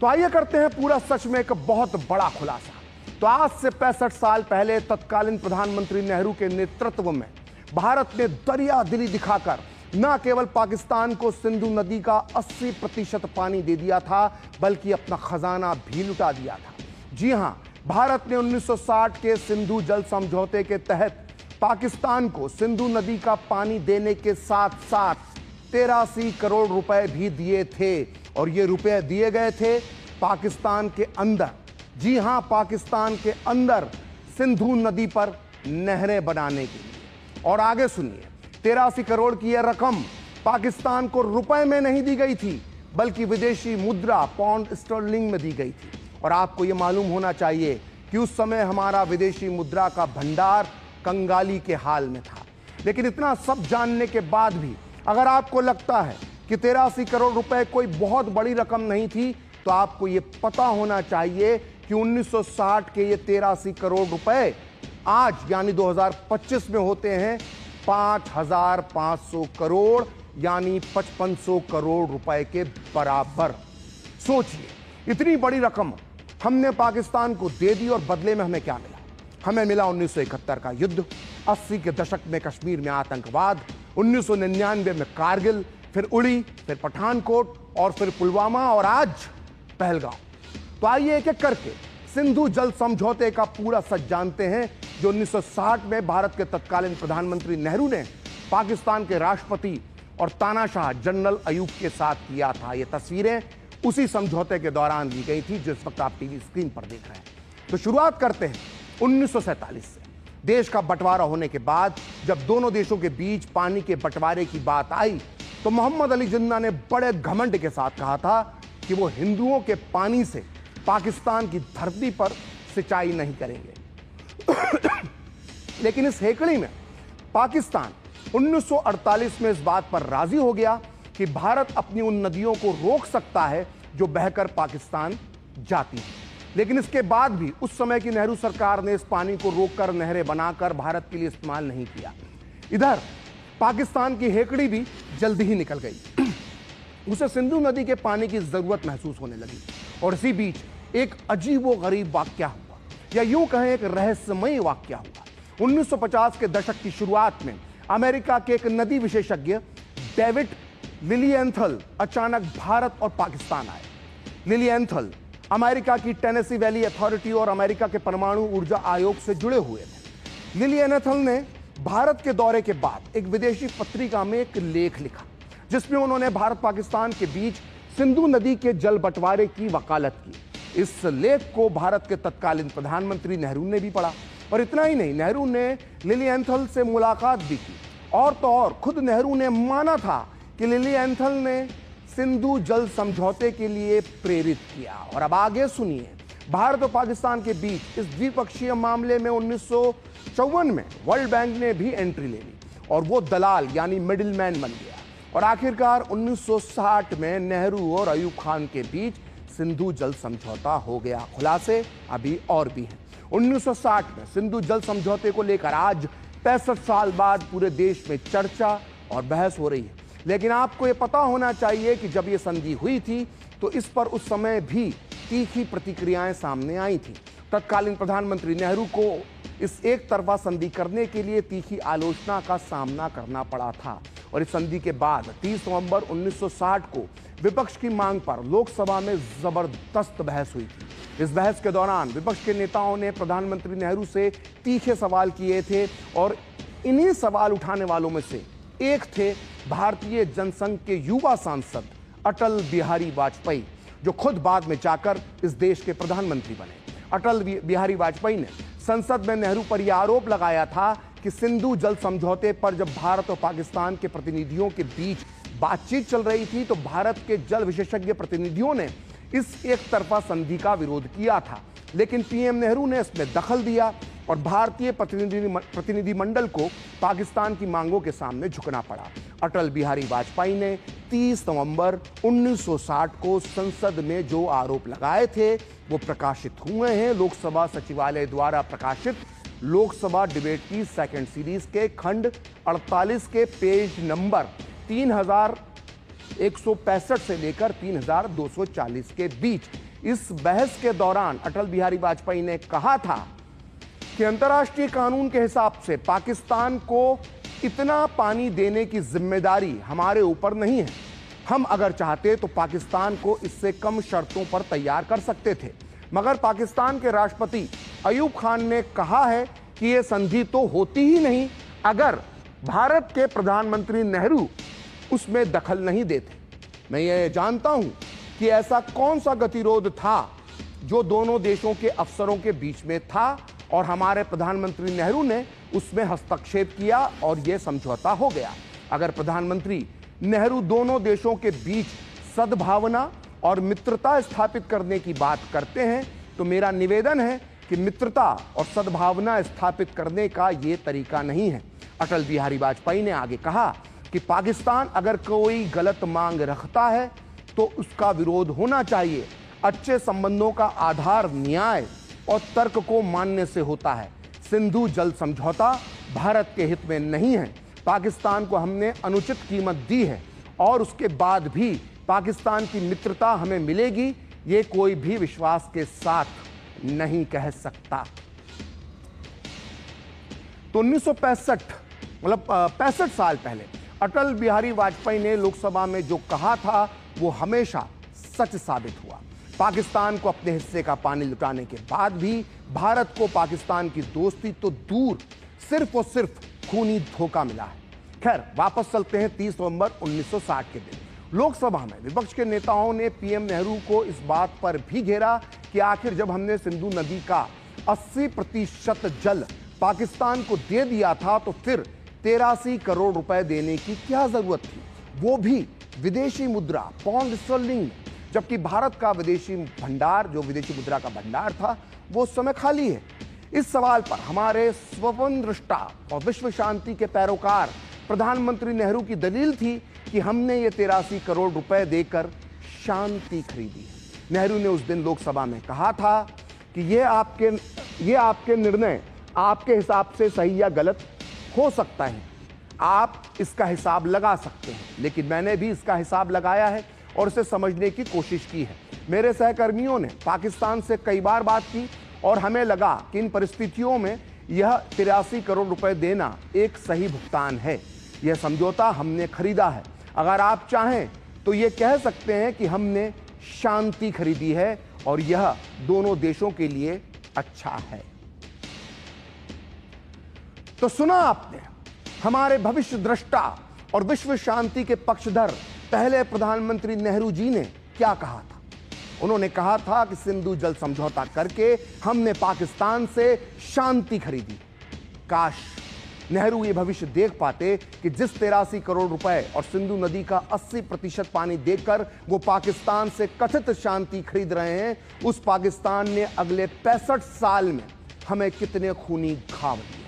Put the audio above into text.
तो आइए करते हैं पूरा सच में एक बहुत बड़ा खुलासा। तो आज से 65 साल पहले तत्कालीन प्रधानमंत्री नेहरू के नेतृत्व में भारत ने दरिया दिली दिखाकर न केवल पाकिस्तान को सिंधु नदी का 80% पानी दे दिया था, बल्कि अपना खजाना भी लुटा दिया था। जी हां, भारत ने 1960 के सिंधु जल समझौते के तहत पाकिस्तान को सिंधु नदी का पानी देने के साथ साथ 83 करोड़ रुपए भी दिए थे। और ये रुपए दिए गए थे पाकिस्तान के अंदर, जी हां, पाकिस्तान के अंदर सिंधु नदी पर नहरें बनाने के लिए। और आगे सुनिए, 83 करोड़ की यह रकम पाकिस्तान को रुपए में नहीं दी गई थी, बल्कि विदेशी मुद्रा पाउंड स्टर्लिंग में दी गई थी। और आपको यह मालूम होना चाहिए कि उस समय हमारा विदेशी मुद्रा का भंडार कंगाली के हाल में था। लेकिन इतना सब जानने के बाद भी अगर आपको लगता है कि 83 करोड़ रुपए कोई बहुत बड़ी रकम नहीं थी, तो आपको यह पता होना चाहिए कि 1960 के ये 83 करोड़ रुपए आज यानी 2025 में होते हैं 5,500 करोड़ यानी 5,500 करोड़ रुपए के बराबर। सोचिए, इतनी बड़ी रकम हमने पाकिस्तान को दे दी और बदले में हमें क्या मिला? हमें मिला 1971 का युद्ध, 80 के दशक में कश्मीर में आतंकवाद, 1999 में कारगिल, फिर उड़ी, फिर पठानकोट और फिर पुलवामा और आज पहलगाम। तो आइए एक एक करके सिंधु जल समझौते का पूरा सच जानते हैं, जो 1960 में भारत के तत्कालीन प्रधानमंत्री नेहरू ने पाकिस्तान के राष्ट्रपति और तानाशाह जनरल अयूब के साथ किया था। ये तस्वीरें उसी समझौते के दौरान ली गई थी, जिस वक्त आप टीवी स्क्रीन पर देख रहे हैं। तो शुरुआत करते हैं 1947 से। देश का बंटवारा होने के बाद जब दोनों देशों के बीच पानी के बंटवारे की बात आई, तो मोहम्मद अली जिन्ना ने बड़े घमंड के साथ कहा था कि वो हिंदुओं के पानी से पाकिस्तान की धरती पर सिंचाई नहीं करेंगे। लेकिन इस हेकड़ी में पाकिस्तान 1948 में इस बात पर राजी हो गया कि भारत अपनी उन नदियों को रोक सकता है जो बहकर पाकिस्तान जाती है। लेकिन इसके बाद भी उस समय की नेहरू सरकार ने इस पानी को रोककर नहरें बनाकर भारत के लिए इस्तेमाल नहीं किया। इधर पाकिस्तान की हेकड़ी भी जल्दी ही निकल गई। उसे सिंधु नदी के पानी की जरूरत महसूस होने लगी। और इसी बीच एक अजीबोगरीब वाकया हुआ, या यूं कहें एक रहस्यमय वाकया हुआ। 1950 के दशक की शुरुआत में अमेरिका के एक नदी विशेषज्ञ डेविड लिलिएंथल अचानक भारत और पाकिस्तान आए। लिलिएंथल अमेरिका की टेनेसी वैली अथॉरिटी और अमेरिका के परमाणु ऊर्जा आयोग से जुड़े हुए थे। लिलिएंथल ने भारत के दौरे के बाद एक विदेशी पत्रिका में एक लेख लिखा, जिसमें उन्होंने भारत पाकिस्तान के बीच सिंधु नदी के जल बंटवारे की वकालत की। इस लेख को भारत के तत्कालीन प्रधानमंत्री नेहरू ने भी पढ़ा। और इतना ही नहीं, नेहरू ने लिलिएंथल से मुलाकात भी की। और तो और खुद नेहरू ने माना था कि लिलिएंथल ने सिंधु जल समझौते के लिए प्रेरित किया। और अब आगे सुनिए, भारत और पाकिस्तान के बीच इस द्विपक्षीय मामले में 1954 में वर्ल्ड बैंक ने भी एंट्री ले ली और वो दलाल यानी मिडिलमैन बन गया। और आखिरकार 1960 में नेहरू और अयूब खान के बीच सिंधु जल समझौता हो गया। खुलासे अभी और भी हैं। 1960 में सिंधु जल समझौते को लेकर आज 65 साल बाद पूरे देश में चर्चा और बहस हो रही है। लेकिन आपको यह पता होना चाहिए कि जब यह संधि हुई थी तो इस पर उस समय भी तीखी प्रतिक्रियाएं सामने आई थी। तत्कालीन प्रधानमंत्री नेहरू को इस एक तरफा संधि करने के लिए तीखी आलोचना का सामना करना पड़ा था। और इस संधि के बाद 30 नवंबर 1960 को विपक्ष की मांग पर लोकसभा में जबरदस्त बहस हुई थी। इस बहस के दौरान विपक्ष के नेताओं ने प्रधानमंत्री नेहरू से तीखे सवाल किए थे और इन्हीं सवाल उठाने वालों में से एक थे भारतीय जनसंघ के युवा सांसद अटल बिहारी वाजपेयी, जो खुद बाद में जाकर इस देश के प्रधानमंत्री बने। अटल बिहारी वाजपेयी ने संसद में नेहरू पर यह आरोप लगाया था कि सिंधु जल समझौते पर जब भारत और पाकिस्तान के प्रतिनिधियों के बीच बातचीत चल रही थी तो भारत के जल विशेषज्ञ प्रतिनिधियों ने इस एक तरफा संधि का विरोध किया था। लेकिन पीएम नेहरू ने इसमें दखल दिया और भारतीय प्रतिनिधिमंडल को पाकिस्तान की मांगों के सामने झुकना पड़ा। अटल बिहारी वाजपेयी ने 30 नवंबर 1960 को संसद में जो आरोप लगाए थे वो प्रकाशित हुए हैं। लोकसभा सचिवालय द्वारा प्रकाशित लोकसभा डिबेट की सेकंड सीरीज के खंड 48 के पेज नंबर 165 से लेकर 3240 के बीच। इस बहस के दौरान अटल बिहारी वाजपेयी ने कहा था कि अंतर्राष्ट्रीय कानून के हिसाब से पाकिस्तान को इतना पानी देने की जिम्मेदारी हमारे ऊपर नहीं है। हम अगर चाहते तो पाकिस्तान को इससे कम शर्तों पर तैयार कर सकते थे, मगर पाकिस्तान के राष्ट्रपति अयूब खान ने कहा है कि यह संधि तो होती ही नहीं अगर भारत के प्रधानमंत्री नेहरू उसमें दखल नहीं देते। मैं ये जानता हूं कि ऐसा कौन सा गतिरोध था जो दोनों देशों के अफसरों के बीच में था और हमारे प्रधानमंत्री नेहरू ने उसमें हस्तक्षेप किया और यह समझौता हो गया। अगर प्रधानमंत्री नेहरू दोनों देशों के बीच सद्भावना और मित्रता स्थापित करने की बात करते हैं तो मेरा निवेदन है कि मित्रता और सद्भावना स्थापित करने का यह तरीका नहीं है। अटल बिहारी वाजपेयी ने आगे कहा कि पाकिस्तान अगर कोई गलत मांग रखता है तो उसका विरोध होना चाहिए। अच्छे संबंधों का आधार न्याय और तर्क को मानने से होता है। सिंधु जल समझौता भारत के हित में नहीं है। पाकिस्तान को हमने अनुचित कीमत दी है और उसके बाद भी पाकिस्तान की मित्रता हमें मिलेगी, ये कोई भी विश्वास के साथ नहीं कह सकता। तो 1965 मतलब 65 साल पहले अटल बिहारी वाजपेयी ने लोकसभा में जो कहा था वो हमेशा सच साबित हुआ। पाकिस्तान को अपने हिस्से का पानी लुटाने के बाद भी भारत को पाकिस्तान की दोस्ती तो दूर सिर्फ और सिर्फ खूनी धोखा मिला है। खैर, वापस चलते हैं 30 नवंबर 1960 के दिन। लोकसभा में विपक्ष के नेताओं ने पीएम नेहरू को इस बात पर भी घेरा कि आखिर जब हमने सिंधु नदी का 80% जल पाकिस्तान को दे दिया था तो फिर 83 करोड़ रुपए देने की क्या जरूरत थी, वो भी विदेशी मुद्रा पाउंड स्टर्लिंग। जबकि भारत का विदेशी भंडार, जो विदेशी मुद्रा का भंडार था, वो उस समय खाली है। इस सवाल पर हमारे स्वप्नदृष्टा और विश्व शांति के पैरोकार प्रधानमंत्री नेहरू की दलील थी कि हमने ये 83 करोड़ रुपए देकर शांति खरीदी है। नेहरू ने उस दिन लोकसभा में कहा था कि ये आपके निर्णय आपके हिसाब से सही या गलत हो सकता है, आप इसका हिसाब लगा सकते हैं, लेकिन मैंने भी इसका हिसाब लगाया है और इसे समझने की कोशिश की है। मेरे सहकर्मियों ने पाकिस्तान से कई बार बात की और हमें लगा कि इन परिस्थितियों में यह 83 करोड़ रुपए देना एक सही भुगतान है। यह समझौता हमने खरीदा है। अगर आप चाहें तो यह कह सकते हैं कि हमने शांति खरीदी है और यह दोनों देशों के लिए अच्छा है। तो सुना आपने, हमारे भविष्य दृष्टा और विश्व शांति के पक्षधर पहले प्रधानमंत्री नेहरू जी ने क्या कहा था। उन्होंने कहा था कि सिंधु जल समझौता करके हमने पाकिस्तान से शांति खरीदी। काश नेहरू ये भविष्य देख पाते कि जिस 83 करोड़ रुपए और सिंधु नदी का 80% पानी देकर वो पाकिस्तान से कथित शांति खरीद रहे हैं, उस पाकिस्तान ने अगले 65 साल में हमें कितने खूनी घाव दिए।